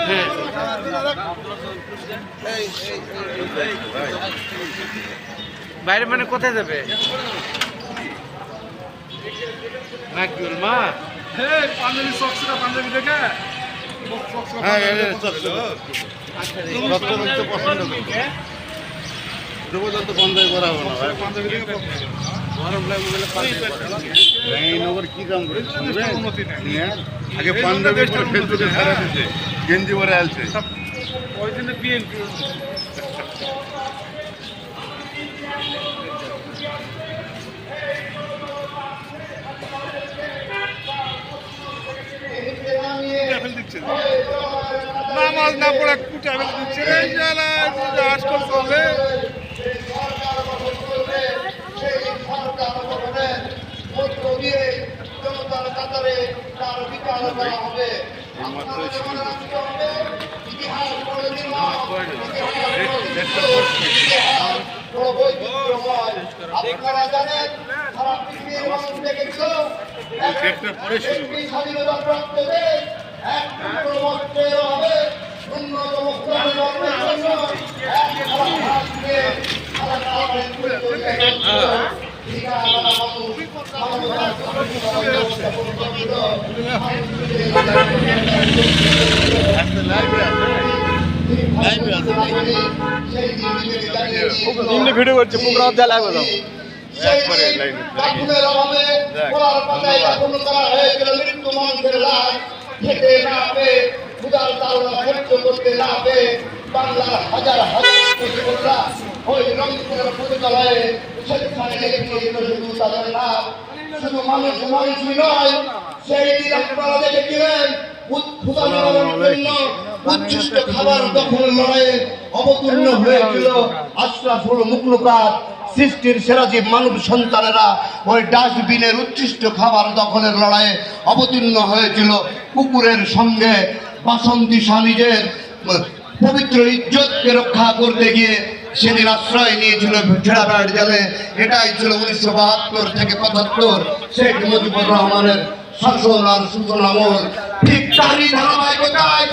হ্যাঁ বাইরে মানে কোথায় যাবে নাকিউল মা পাঞ্জাবি সক্সটা পাঞ্জাবি দেখে হ্যাঁ পছন্দ দেবদন্ত বন্ধ করা হবে না ভাই পাঞ্জাবি দেখে গরম লাগবে বলে রানীনগর কি কাম করে আগে পাঞ্জাবি পরে ফেসবুকে ছাড়া দিচ্ছে গেঞ্জি পরে আসছে ওই জন্য বিএনপি নামাজ না পড়ে কুটা ফেলে দিচ্ছে আজকাল চলে আপনারা জানেন সারা পৃথিবীর মানুষ দেখেছিল স্বাধীনতা প্রাপ্ত দেশ এক রাষ্ট্রের হবে ন্যূনতম জন্য ভিডিও করছে প্রোগ্রাম দেওয়া লাগবে না বাংলার হাজার হাজার ওই রংপুরের পুস্তকালয়ে সেখানে তাদের নাম শুধু মানুষ মানুষই নয় সেই দিন আপনারা দেখেছিলেন উচ্ছিষ্ট খাবার দখলের লড়াইয়ে অবতীর্ণ হয়েছিল আশরাফুল মুখলুকাত সৃষ্টির সেরা জীব মানব সন্তানেরা ওই ডাস্টবিনের উচ্ছিষ্ট খাবার দখলের লড়াইয়ে অবতীর্ণ হয়েছিল কুকুরের সঙ্গে বাসন্তী স্বামীজের পবিত্র ইজ্জতকে রক্ষা করতে গিয়ে সেদিন আশ্রয় নিয়েছিল ঝেড়াবাড় জেলে। এটাই ছিল 1972 থেকে 75 শেখ মুজিবুর রহমানের শাসন আর সুশাসন আমল। ঠিক তারই ধারাবাহিকতায়